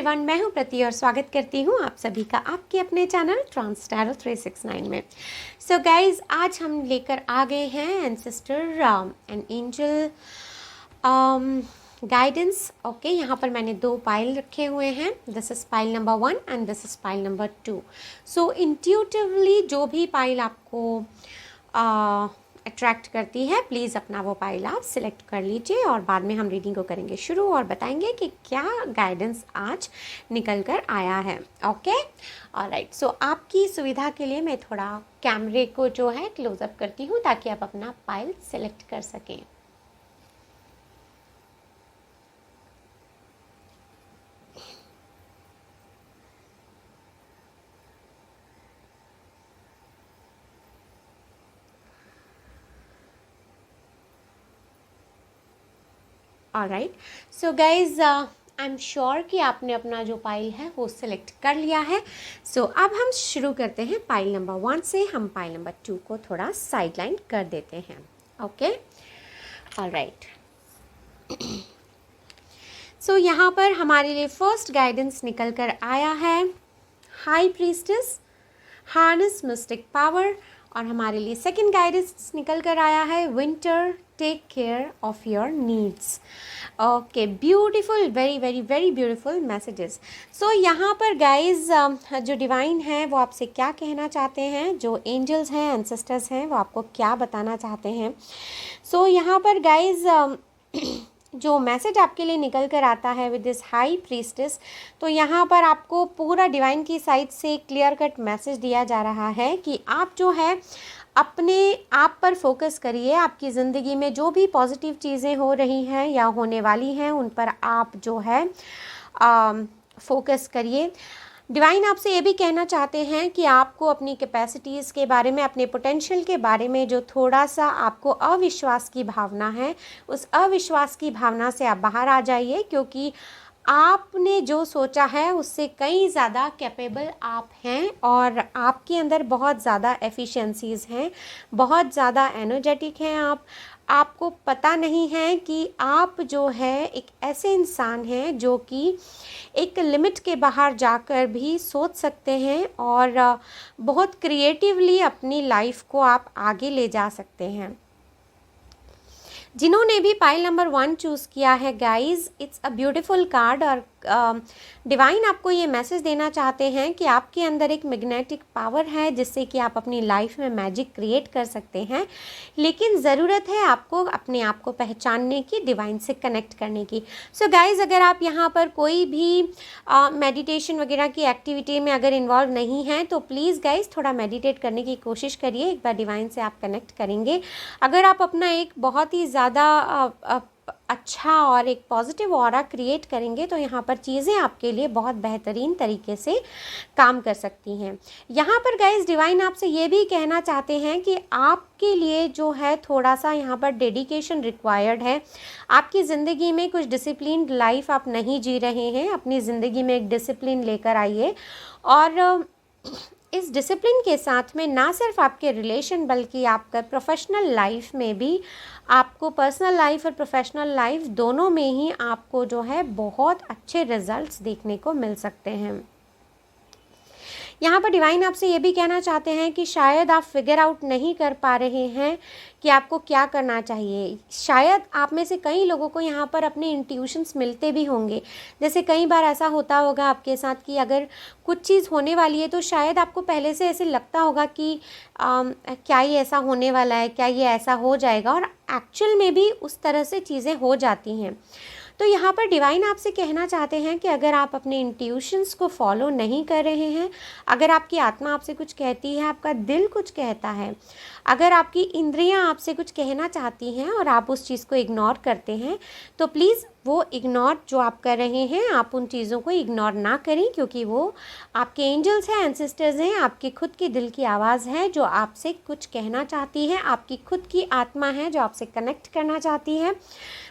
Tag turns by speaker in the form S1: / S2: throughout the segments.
S1: Everyone, मैं हूं प्रति और स्वागत करती हूं आप सभी का आपके अपने चैनल ट्रांस टैरो 369 में। सो गाइज, आज हम लेकर आ गए हैं ancestor and angel guidance. Okay, यहाँ पर मैंने 2 पाइल रखे हुए हैं। This is pile number 1 and this is pile number 2। So intuitively जो भी पाइल आपको अट्रैक्ट करती है, प्लीज़ अपना वो पाइल आप सिलेक्ट कर लीजिए और बाद में हम रीडिंग को करेंगे शुरू और बताएंगे कि क्या गाइडेंस आज निकल कर आया है। Okay, alright. सो आपकी सुविधा के लिए मैं थोड़ा कैमरे को जो है क्लोजअप करती हूँ ताकि आप अपना पाइल सिलेक्ट कर सकें। Alright, so guys, I am sure कि आपने अपना जो पाइल है वो सिलेक्ट कर लिया है। सो अब हम शुरू करते हैं पाइल नंबर 1 से। हम पाइल नंबर 2 को थोड़ा साइडलाइन कर देते हैं। Okay, alright. सो यहाँ पर हमारे लिए फर्स्ट गाइडेंस निकल कर आया है high priestess, harness mystic power. और हमारे लिए सेकंड गाइडेंस निकल कर आया है winter, take care of your needs. Okay, beautiful, very very very beautiful messages. So यहाँ पर गाइज जो डिवाइन है वो आपसे क्या कहना चाहते हैं, जो एंजल्स हैं, एंसेस्टर्स हैं, वो आपको क्या बताना चाहते हैं। सो यहाँ पर गाइज जो मैसेज आपके लिए निकल कर आता है विद दिस हाई प्रीस्टेस, तो यहाँ पर आपको पूरा डिवाइन की साइड से क्लियर कट मैसेज दिया जा रहा है कि आप जो है अपने आप पर फोकस करिए। आपकी ज़िंदगी में जो भी पॉजिटिव चीज़ें हो रही हैं या होने वाली हैं उन पर आप जो है फोकस करिए। डिवाइन आपसे ये भी कहना चाहते हैं कि आपको अपनी कैपेसिटीज़ के बारे में, अपने पोटेंशियल के बारे में जो थोड़ा सा आपको अविश्वास की भावना है, उस अविश्वास की भावना से आप बाहर आ जाइए, क्योंकि आपने जो सोचा है उससे कई ज़्यादा कैपेबल आप हैं और आपके अंदर बहुत ज़्यादा एफिशिएंसीज़ हैं, बहुत ज़्यादा एनर्जेटिक हैं आप। आपको पता नहीं है कि आप जो है एक ऐसे इंसान हैं जो कि एक लिमिट के बाहर जाकर भी सोच सकते हैं और बहुत क्रिएटिवली अपनी लाइफ को आप आगे ले जा सकते हैं। जिन्होंने भी पाइल नंबर 1 चूज़ किया है guys, it's a beautiful card. और डिवाइन आपको ये मैसेज देना चाहते हैं कि आपके अंदर एक मैग्नेटिक पावर है जिससे कि आप अपनी लाइफ में मैजिक क्रिएट कर सकते हैं, लेकिन ज़रूरत है आपको अपने आप को पहचानने की, डिवाइन से कनेक्ट करने की। सो गाइज, अगर आप यहाँ पर कोई भी मेडिटेशन वगैरह की एक्टिविटी में अगर इन्वॉल्व नहीं हैं तो प्लीज़ गाइज थोड़ा मेडिटेट करने की कोशिश करिए। एक बार डिवाइन से आप कनेक्ट करेंगे। अगर आप अपना एक बहुत ही ज़्यादा अच्छा और एक पॉजिटिव ऑरा क्रिएट करेंगे तो यहाँ पर चीज़ें आपके लिए बहुत बेहतरीन तरीके से काम कर सकती हैं। यहाँ पर गाइस डिवाइन आपसे ये भी कहना चाहते हैं कि आपके लिए जो है थोड़ा सा यहाँ पर डेडिकेशन रिक्वायर्ड है। आपकी ज़िंदगी में कुछ डिसिप्लिन्ड लाइफ आप नहीं जी रहे हैं। अपनी ज़िंदगी में एक डिसिप्लिन लेकर आइए और इस डिसिप्लिन के साथ में ना सिर्फ आपके रिलेशन बल्कि आपका प्रोफेशनल लाइफ में भी, आपको पर्सनल लाइफ और प्रोफेशनल लाइफ दोनों में ही आपको जो है बहुत अच्छे रिजल्ट्स देखने को मिल सकते हैं। यहाँ पर डिवाइन आपसे ये भी कहना चाहते हैं कि शायद आप फिगर आउट नहीं कर पा रहे हैं कि आपको क्या करना चाहिए। शायद आप में से कई लोगों को यहाँ पर अपने इंट्यूशंस मिलते भी होंगे। जैसे कई बार ऐसा होता होगा आपके साथ कि अगर कुछ चीज़ होने वाली है तो शायद आपको पहले से ऐसे लगता होगा कि क्या ये ऐसा होने वाला है, क्या ये ऐसा हो जाएगा, और एक्चुअल में भी उस तरह से चीज़ें हो जाती हैं। तो यहाँ पर डिवाइन आपसे कहना चाहते हैं कि अगर आप अपने इंट्यूशंस को फॉलो नहीं कर रहे हैं, अगर आपकी आत्मा आपसे कुछ कहती है, आपका दिल कुछ कहता है, अगर आपकी इंद्रियां आपसे कुछ कहना चाहती हैं और आप उस चीज़ को इग्नोर करते हैं, तो प्लीज़ वो इग्नोर जो आप कर रहे हैं, आप उन चीज़ों को इग्नोर ना करें, क्योंकि वो आपके एंजल्स हैं, एंसेस्टर्स हैं, आपके खुद की दिल की आवाज़ है जो आपसे कुछ कहना चाहती है, आपकी खुद की आत्मा है जो आपसे कनेक्ट करना चाहती है।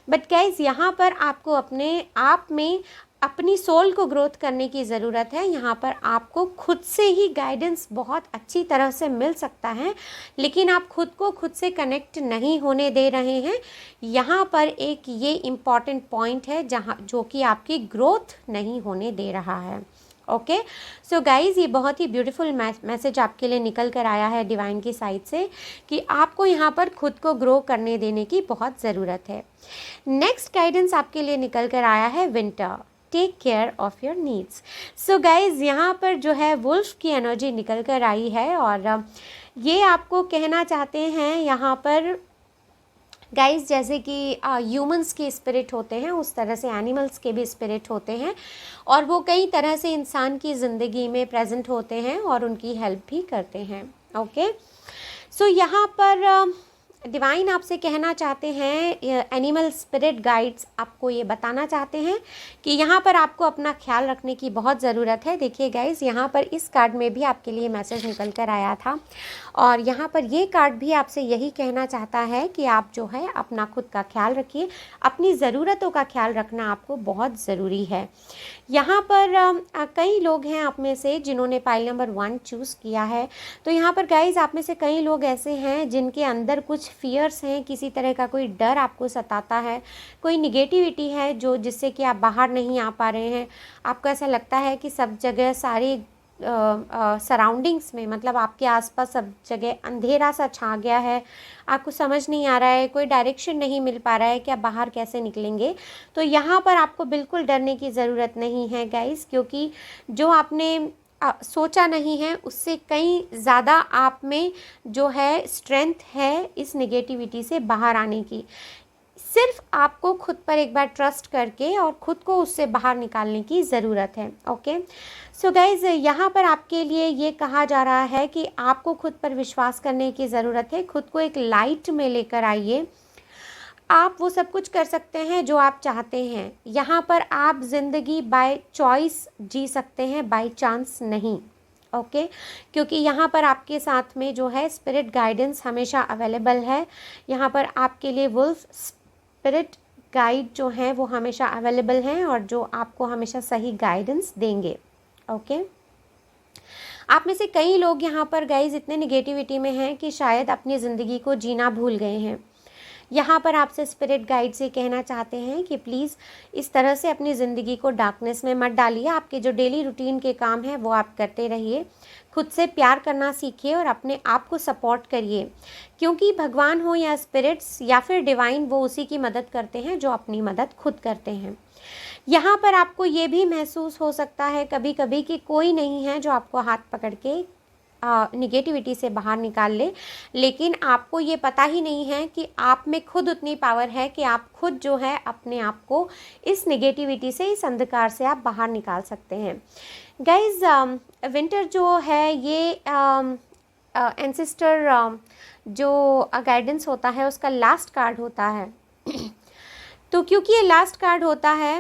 S1: बट गाइज, यहाँ पर आपको अपने आप में अपनी सोल को ग्रोथ करने की ज़रूरत है। यहाँ पर आपको खुद से ही गाइडेंस बहुत अच्छी तरह से मिल सकता है, लेकिन आप खुद को खुद से कनेक्ट नहीं होने दे रहे हैं। यहाँ पर एक ये इम्पॉर्टेंट पॉइंट है जहाँ जो कि आपकी ग्रोथ नहीं होने दे रहा है। ओके, सो गाइज़, ये बहुत ही ब्यूटीफुल मैसेज आपके लिए निकल कर आया है डिवाइन की साइड से कि आपको यहाँ पर खुद को ग्रो करने देने की बहुत ज़रूरत है। नेक्स्ट गाइडेंस आपके लिए निकल कर आया है winter, take care of your needs. So guys, यहाँ पर जो है वुल्फ की एनर्जी निकल कर आई है और ये आपको कहना चाहते हैं यहाँ पर गाइस, जैसे कि ह्यूमंस के स्पिरिट होते हैं उस तरह से एनिमल्स के भी स्पिरिट होते हैं और वो कई तरह से इंसान की ज़िंदगी में प्रेजेंट होते हैं और उनकी हेल्प भी करते हैं। ओके, सो यहाँ पर डिवाइन आपसे कहना चाहते हैं, एनिमल स्पिरिट गाइड्स आपको ये बताना चाहते हैं कि यहाँ पर आपको अपना ख्याल रखने की बहुत ज़रूरत है। देखिए गाइस, यहाँ पर इस कार्ड में भी आपके लिए मैसेज निकल कर आया था और यहाँ पर ये कार्ड भी आपसे यही कहना चाहता है कि आप जो है अपना खुद का ख्याल रखिए, अपनी ज़रूरतों का ख्याल रखना आपको बहुत ज़रूरी है। यहाँ पर कई लोग हैं आप में से जिन्होंने पाइल नंबर 1 चूज़ किया है। तो यहाँ पर गाइज़, आप में से कई लोग ऐसे हैं जिनके अंदर कुछ फियर्स हैं, किसी तरह का कोई डर आपको सताता है, कोई निगेटिविटी है जो जिससे कि आप बाहर नहीं आ पा रहे हैं। आपको ऐसा लगता है कि सब जगह सारे सराउंडिंग्स में, मतलब आपके आसपास सब जगह अंधेरा सा छा गया है, आपको समझ नहीं आ रहा है, कोई डायरेक्शन नहीं मिल पा रहा है कि आप बाहर कैसे निकलेंगे। तो यहाँ पर आपको बिल्कुल डरने की ज़रूरत नहीं है गाइस, क्योंकि जो आपने सोचा नहीं है उससे कहीं ज़्यादा आप में जो है स्ट्रेंथ है इस नेगेटिविटी से बाहर आने की। सिर्फ आपको खुद पर एक बार ट्रस्ट करके और खुद को उससे बाहर निकालने की ज़रूरत है। ओके, सो गाइज़, यहाँ पर आपके लिए ये कहा जा रहा है कि आपको खुद पर विश्वास करने की ज़रूरत है। खुद को एक लाइट में लेकर आइए। आप वो सब कुछ कर सकते हैं जो आप चाहते हैं। यहाँ पर आप ज़िंदगी बाय चॉइस जी सकते हैं, बाय चांस नहीं। ओके, क्योंकि यहाँ पर आपके साथ में जो है स्पिरिट गाइडेंस हमेशा अवेलेबल है। यहाँ पर आपके लिए वुल्फ स्पिरिट गाइड जो हैं वो हमेशा अवेलेबल हैं और जो आपको हमेशा सही गाइडेंस देंगे। ओके, आप में से कई लोग यहाँ पर गाइज इतने निगेटिविटी में हैं कि शायद अपनी ज़िंदगी को जीना भूल गए हैं। यहाँ पर आपसे स्पिरिट गाइड से कहना चाहते हैं कि प्लीज़ इस तरह से अपनी ज़िंदगी को डार्कनेस में मत डालिए। आपके जो डेली रूटीन के काम हैं वो आप करते रहिए। खुद से प्यार करना सीखिए और अपने आप को सपोर्ट करिए, क्योंकि भगवान हो या स्पिरिट्स या फिर डिवाइन, वो उसी की मदद करते हैं जो अपनी मदद खुद करते हैं। यहाँ पर आपको ये भी महसूस हो सकता है कभी कभी कि कोई नहीं है जो आपको हाथ पकड़ के निगेटिविटी से बाहर निकाल ले, लेकिन आपको ये पता ही नहीं है कि आप में खुद उतनी पावर है कि आप खुद जो है अपने आप को इस निगेटिविटी से, इस अंधकार से आप बाहर निकाल सकते हैं। गाइज, विंटर जो है ये एंसेस्टर जो गाइडेंस होता है उसका लास्ट कार्ड होता है। तो क्योंकि ये लास्ट कार्ड होता है,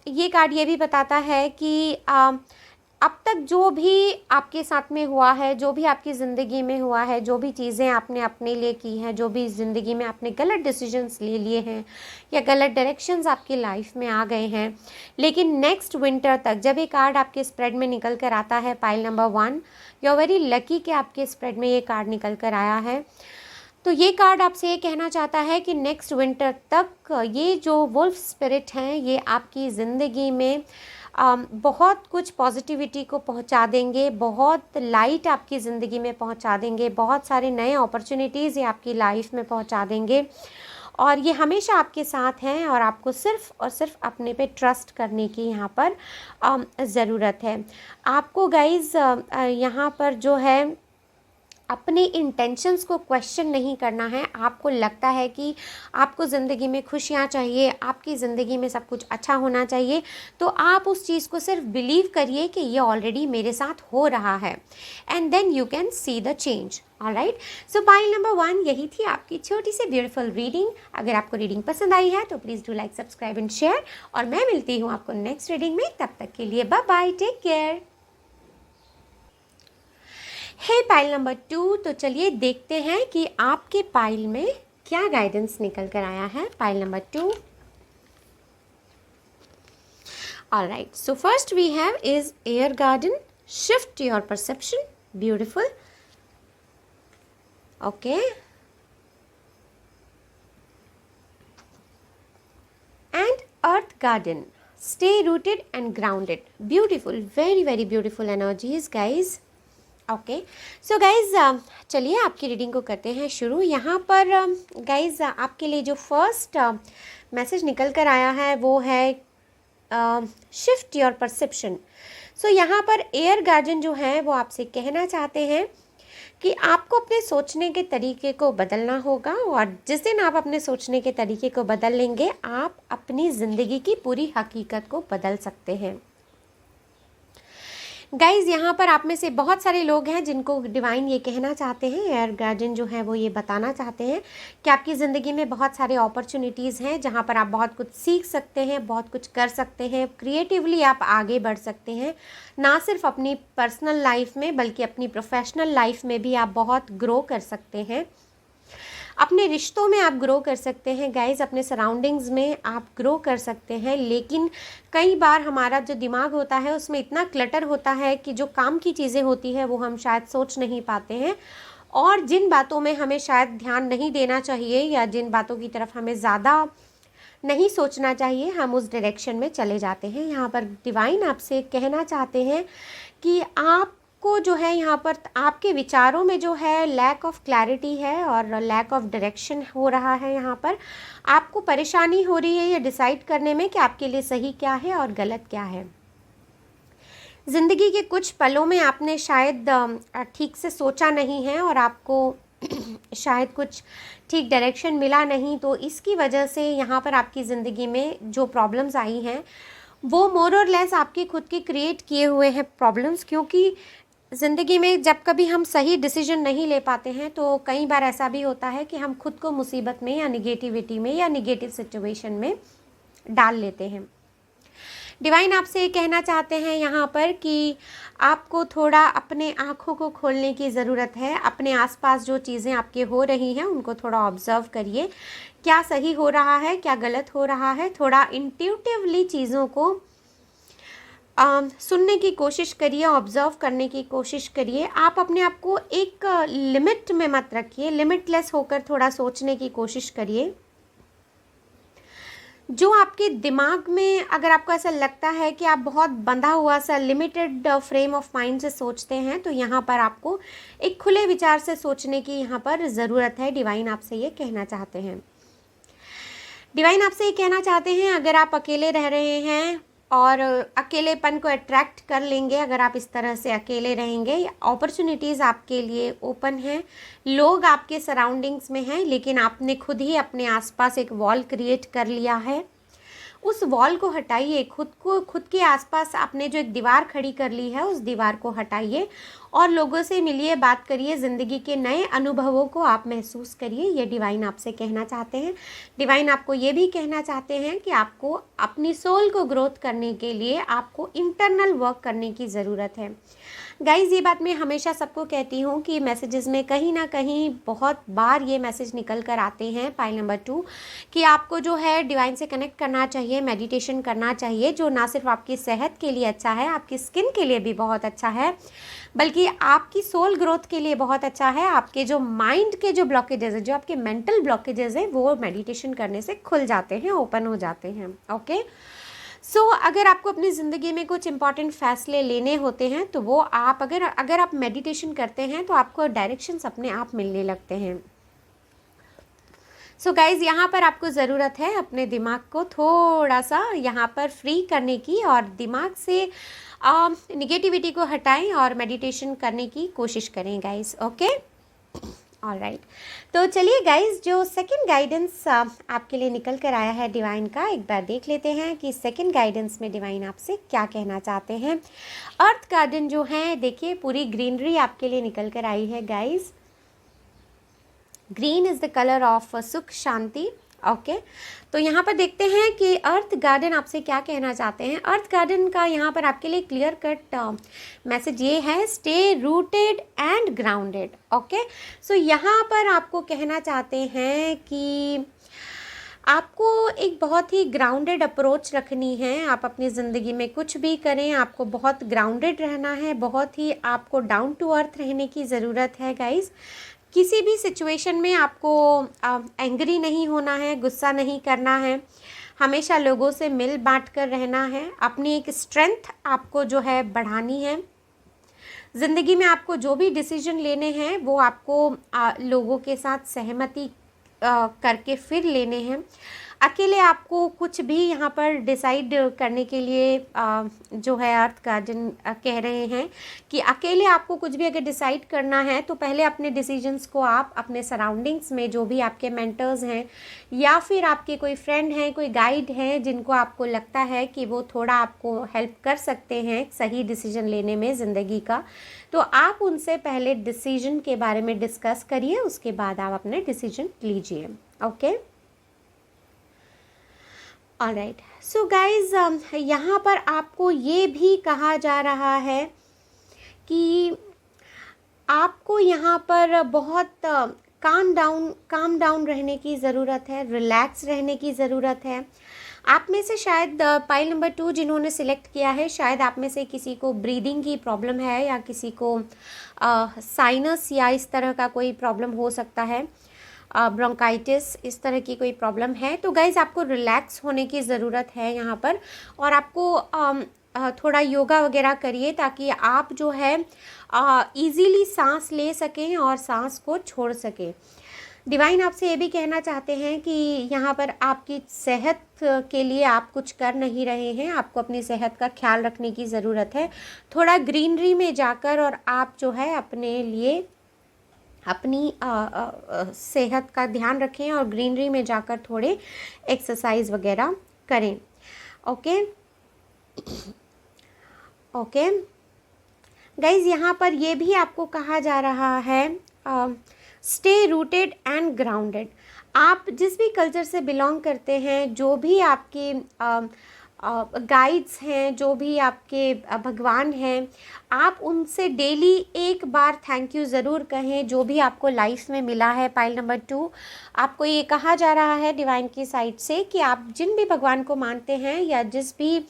S1: ये कार्ड ये भी बताता है कि अब तक जो भी आपके साथ में हुआ है, जो भी आपकी ज़िंदगी में हुआ है, जो भी चीज़ें आपने अपने लिए की हैं, जो भी ज़िंदगी में आपने गलत डिसीजंस ले लिए हैं या गलत डायरेक्शंस आपकी लाइफ में आ गए हैं, लेकिन नेक्स्ट विंटर तक जब ये कार्ड आपके स्प्रेड में निकल कर आता है, pile number 1, you are very lucky कि आपके स्प्रेड में ये कार्ड निकल कर आया है। तो ये कार्ड आपसे ये कहना चाहता है कि नेक्स्ट विंटर तक ये जो वुल्फ स्पिरिट हैं ये आपकी ज़िंदगी में बहुत कुछ पॉजिटिविटी को पहुंचा देंगे, बहुत लाइट आपकी ज़िंदगी में पहुंचा देंगे, बहुत सारे नए अपॉर्चुनिटीज़ ये आपकी लाइफ में पहुंचा देंगे और ये हमेशा आपके साथ हैं और आपको सिर्फ़ और सिर्फ अपने पे ट्रस्ट करने की यहाँ पर ज़रूरत है। आपको गाइज़ यहाँ पर जो है अपने इंटेंशंस को क्वेश्चन नहीं करना है। आपको लगता है कि आपको ज़िंदगी में खुशियाँ चाहिए, आपकी ज़िंदगी में सब कुछ अच्छा होना चाहिए, तो आप उस चीज़ को सिर्फ बिलीव करिए कि ये ऑलरेडी मेरे साथ हो रहा है, and then you can see the change. Alright, so pile number 1 यही थी आपकी छोटी सी ब्यूटीफुल रीडिंग। अगर आपको रीडिंग पसंद आई है तो please do like, subscribe and share, और मैं मिलती हूँ आपको नेक्स्ट रीडिंग में। तब तक के लिए बाय बाय, टेक केयर। है पाइल नंबर 2, तो चलिए देखते हैं कि आपके पाइल में क्या गाइडेंस निकल कर आया है। Pile number 2, All right. So first we have is air garden. Shift your perception. Beautiful. Okay. And earth garden. Stay rooted and grounded. Beautiful. Very very beautiful energies, guys. Okay so guys चलिए आपकी reading को करते हैं शुरू। यहाँ पर guys आपके लिए जो फर्स्ट मैसेज निकल कर आया है वो है शिफ्ट योर परसेप्शन। सो यहाँ पर एयर गार्जियन जो है वो आपसे कहना चाहते हैं कि आपको अपने सोचने के तरीके को बदलना होगा, और जिस दिन आप अपने सोचने के तरीके को बदल लेंगे आप अपनी ज़िंदगी की पूरी हकीकत को बदल सकते हैं। गाइज़ यहाँ पर आप में से बहुत सारे लोग हैं जिनको डिवाइन ये कहना चाहते हैं, एयर गार्जियन जो है वो ये बताना चाहते हैं कि आपकी ज़िंदगी में बहुत सारे अपॉर्चुनिटीज़ हैं जहाँ पर आप बहुत कुछ सीख सकते हैं, बहुत कुछ कर सकते हैं, क्रिएटिवली आप आगे बढ़ सकते हैं। ना सिर्फ अपनी पर्सनल लाइफ में बल्कि अपनी प्रोफेशनल लाइफ में भी आप बहुत ग्रो कर सकते हैं। अपने रिश्तों में आप ग्रो कर सकते हैं गाइज़, अपने सराउंडिंग्स में आप ग्रो कर सकते हैं। लेकिन कई बार हमारा जो दिमाग होता है उसमें इतना क्लटर होता है कि जो काम की चीज़ें होती हैं वो हम शायद सोच नहीं पाते हैं, और जिन बातों में हमें शायद ध्यान नहीं देना चाहिए या जिन बातों की तरफ हमें ज़्यादा नहीं सोचना चाहिए हम उस डायरेक्शन में चले जाते हैं। यहाँ पर डिवाइन आपसे कहना चाहते हैं कि आप को जो है यहाँ पर आपके विचारों में जो है लैक ऑफ क्लैरिटी है और लैक ऑफ डायरेक्शन हो रहा है। यहाँ पर आपको परेशानी हो रही है ये डिसाइड करने में कि आपके लिए सही क्या है और गलत क्या है। ज़िंदगी के कुछ पलों में आपने शायद ठीक से सोचा नहीं है और आपको शायद कुछ ठीक डायरेक्शन मिला नहीं, तो इसकी वजह से यहाँ पर आपकी ज़िंदगी में जो प्रॉब्लम्स आई हैं वो मोर और लेस आपके खुद के क्रिएट किए हुए हैं प्रॉब्लम्स। क्योंकि ज़िंदगी में जब कभी हम सही डिसीजन नहीं ले पाते हैं तो कई बार ऐसा भी होता है कि हम खुद को मुसीबत में या निगेटिविटी में या निगेटिव सिचुएशन में डाल लेते हैं। डिवाइन आपसे ये कहना चाहते हैं यहाँ पर कि आपको थोड़ा अपने आँखों को खोलने की ज़रूरत है। अपने आसपास जो चीज़ें आपके हो रही हैं उनको थोड़ा ऑब्ज़र्व करिए, क्या सही हो रहा है क्या गलत हो रहा है। थोड़ा इंट्यूटिवली चीज़ों को सुनने की कोशिश करिए, ऑब्ज़र्व करने की कोशिश करिए। आप अपने आप को एक लिमिट में मत रखिए, लिमिटलेस होकर थोड़ा सोचने की कोशिश करिए। जो आपके दिमाग में अगर आपको ऐसा लगता है कि आप बहुत बंधा हुआ सा लिमिटेड फ्रेम ऑफ माइंड से सोचते हैं तो यहाँ पर आपको एक खुले विचार से सोचने की यहाँ पर ज़रूरत है। डिवाइन आपसे ये कहना चाहते हैं। डिवाइन आपसे ये कहना चाहते हैं अगर आप अकेले रह रहे हैं और अकेलेपन को अट्रैक्ट कर लेंगे, अगर आप इस तरह से अकेले रहेंगे, अपॉर्चुनिटीज़ आपके लिए ओपन हैं, लोग आपके सराउंडिंग्स में हैं, लेकिन आपने खुद ही अपने आसपास एक वॉल क्रिएट कर लिया है। उस वॉल को हटाइए, खुद के आसपास आपने जो एक दीवार खड़ी कर ली है उस दीवार को हटाइए और लोगों से मिलिए, बात करिए, ज़िंदगी के नए अनुभवों को आप महसूस करिए। ये डिवाइन आपसे कहना चाहते हैं। डिवाइन आपको ये भी कहना चाहते हैं कि आपको अपनी सोल को ग्रोथ करने के लिए आपको इंटरनल वर्क करने की ज़रूरत है। गाइज़ ये बात मैं हमेशा सबको कहती हूँ कि मैसेजेस में कहीं ना कहीं बहुत बार ये मैसेज निकल कर आते हैं। पाइल नंबर 2 कि आपको जो है डिवाइन से कनेक्ट करना चाहिए, मेडिटेशन करना चाहिए, जो ना सिर्फ आपकी सेहत के लिए अच्छा है, आपकी स्किन के लिए भी बहुत अच्छा है, बल्कि आपकी सोल ग्रोथ के लिए बहुत अच्छा है। आपके जो माइंड के जो ब्लॉकेजेस है, जो आपके मेंटल ब्लॉकेजेस है, वो मेडिटेशन करने से खुल जाते हैं, ओपन हो जाते हैं। ओके सो अगर आपको अपनी ज़िंदगी में कुछ इंपॉर्टेंट फ़ैसले लेने होते हैं तो वो आप अगर आप मेडिटेशन करते हैं तो आपको डायरेक्शंस अपने आप मिलने लगते हैं। सो गाइज़ यहाँ पर आपको ज़रूरत है अपने दिमाग को थोड़ा सा यहाँ पर फ्री करने की और दिमाग से निगेटिविटी को हटाएं और मेडिटेशन करने की कोशिश करें गाइज़। ओके ऑलराइट, तो चलिए गाइज़ जो सेकंड गाइडेंस आपके लिए निकल कर आया है डिवाइन का, एक बार देख लेते हैं कि सेकंड गाइडेंस में डिवाइन आपसे क्या कहना चाहते हैं। अर्थ गार्डन जो है, देखिए पूरी ग्रीनरी आपके लिए निकल कर आई है guys. Green is the colour of सुख शांति। ओके तो यहाँ पर देखते हैं कि अर्थ गार्डन आपसे क्या कहना चाहते हैं। अर्थ गार्डन का यहाँ पर आपके लिए क्लियर कट मैसेज ये है, stay rooted and grounded. Okay so यहाँ पर आपको कहना चाहते हैं कि आपको एक बहुत ही ग्राउंडेड अप्रोच रखनी है। आप अपनी ज़िंदगी में कुछ भी करें, आपको बहुत ग्राउंडेड रहना है, बहुत ही आपको डाउन टू अर्थ रहने की ज़रूरत है गाइज़। किसी भी सिचुएशन में आपको एंग्री नहीं होना है, गुस्सा नहीं करना है, हमेशा लोगों से मिल बांट कर रहना है। अपनी एक स्ट्रेंथ आपको जो है बढ़ानी है। ज़िंदगी में आपको जो भी डिसीजन लेने हैं वो आपको लोगों के साथ सहमति करके फिर लेने हैं। अकेले आपको कुछ भी यहाँ पर डिसाइड करने के लिए जो है अर्थ गार्जियन कह रहे हैं कि अकेले आपको कुछ भी अगर डिसाइड करना है तो पहले अपने डिसीजंस को आप अपने सराउंडिंग्स में जो भी आपके मेंटर्स हैं या फिर आपके कोई फ्रेंड हैं, कोई गाइड हैं जिनको आपको लगता है कि वो थोड़ा आपको हेल्प कर सकते हैं सही डिसीजन लेने में ज़िंदगी का, तो आप उनसे पहले डिसीजन के बारे में डिस्कस करिए, उसके बाद आप अपने डिसीजन लीजिए। Okay, alright. सो गाइज, यहाँ पर आपको ये भी कहा जा रहा है कि आपको यहाँ पर बहुत काम डाउन रहने की ज़रूरत है, रिलैक्स रहने की ज़रूरत है। आप में से शायद पाइल नंबर 2 जिन्होंने सिलेक्ट किया है, शायद आप में से किसी को ब्रीदिंग की प्रॉब्लम है या किसी को साइनस या इस तरह का कोई प्रॉब्लम हो सकता है, ब्रोंकाइटिस, इस तरह की कोई प्रॉब्लम है। तो गाइज़ आपको रिलैक्स होने की ज़रूरत है यहाँ पर, और आपको थोड़ा योगा वगैरह करिए ताकि आप जो है इजीली सांस ले सकें और सांस को छोड़ सकें। डिवाइन आपसे ये भी कहना चाहते हैं कि यहाँ पर आपकी सेहत के लिए आप कुछ कर नहीं रहे हैं, आपको अपनी सेहत का ख्याल रखने की ज़रूरत है। थोड़ा ग्रीनरी में जाकर और आप जो है अपने लिए अपनी सेहत का ध्यान रखें और ग्रीनरी में जाकर थोड़े एक्सरसाइज वगैरह करें। ओके ओके गाइज, यहाँ पर ये भी आपको कहा जा रहा है स्टे रूटेड एंड ग्राउंडेड। आप जिस भी कल्चर से बिलोंग करते हैं, जो भी आपके गाइड्स हैं, जो भी आपके भगवान हैं, आप उनसे डेली एक बार थैंक यू ज़रूर कहें जो भी आपको लाइफ में मिला है। पाइल नंबर 2, आपको ये कहा जा रहा है डिवाइन की साइड से कि आप जिन भी भगवान को मानते हैं या जिस भी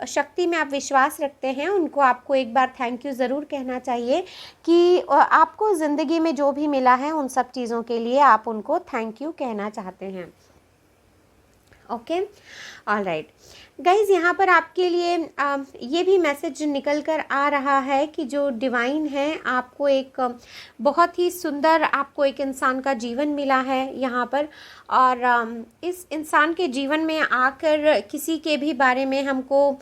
S1: शक्ति में आप विश्वास रखते हैं, उनको आपको एक बार थैंक यू ज़रूर कहना चाहिए कि आपको ज़िंदगी में जो भी मिला है उन सब चीज़ों के लिए आप उनको थैंक यू कहना चाहते हैं। ओके, ऑलराइट गाइज़, यहाँ पर आपके लिए ये भी मैसेज निकल कर आ रहा है कि जो डिवाइन है, आपको एक बहुत ही सुंदर आपको एक इंसान का जीवन मिला है यहाँ पर, और इस इंसान के जीवन में आकर किसी के भी बारे में हमको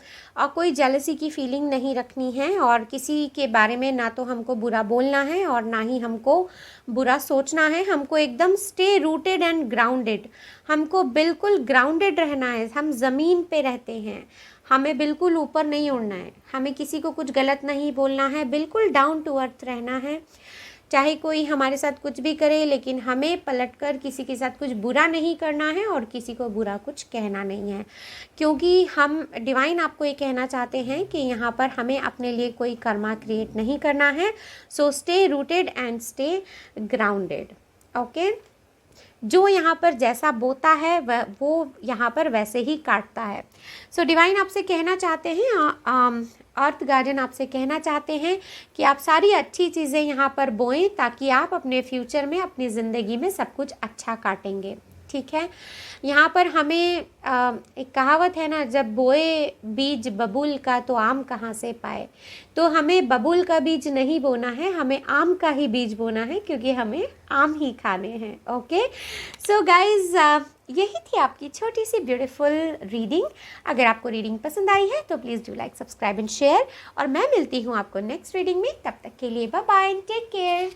S1: कोई जेलसी की फीलिंग नहीं रखनी है, और किसी के बारे में ना तो हमको बुरा बोलना है और ना ही हमको बुरा सोचना है। हमको एकदम स्टे रूटेड एंड ग्राउंडेड, हमको बिल्कुल ग्राउंडेड रहना है। हम ज़मीन पे रहते हैं, हमें बिल्कुल ऊपर नहीं उड़ना है, हमें किसी को कुछ गलत नहीं बोलना है, बिल्कुल डाउन टू अर्थ रहना है। चाहे कोई हमारे साथ कुछ भी करे, लेकिन हमें पलटकर किसी के साथ कुछ बुरा नहीं करना है और किसी को बुरा कुछ कहना नहीं है, क्योंकि हम डिवाइन आपको ये कहना चाहते हैं कि यहाँ पर हमें अपने लिए कोई कर्मा क्रिएट नहीं करना है। So stay rooted and stay grounded. Okay, जो यहाँ पर जैसा बोता है वो यहाँ पर वैसे ही काटता है। सो डिवाइन आपसे कहना चाहते हैं, अर्थ गार्जियन आपसे कहना चाहते हैं कि आप सारी अच्छी चीज़ें यहाँ पर बोएं ताकि आप अपने फ्यूचर में अपनी ज़िंदगी में सब कुछ अच्छा काटेंगे। ठीक है, यहाँ पर हमें एक कहावत है ना, जब बोए बीज बबूल का तो आम कहाँ से पाए। तो हमें बबूल का बीज नहीं बोना है, हमें आम का ही बीज बोना है, क्योंकि हमें आम ही खाने हैं। ओके, सो गाइज, यही थी आपकी छोटी सी ब्यूटीफुल रीडिंग। अगर आपको रीडिंग पसंद आई है तो please do like, subscribe and share, और मैं मिलती हूँ आपको नेक्स्ट रीडिंग में। तब तक के लिए bye bye and take care.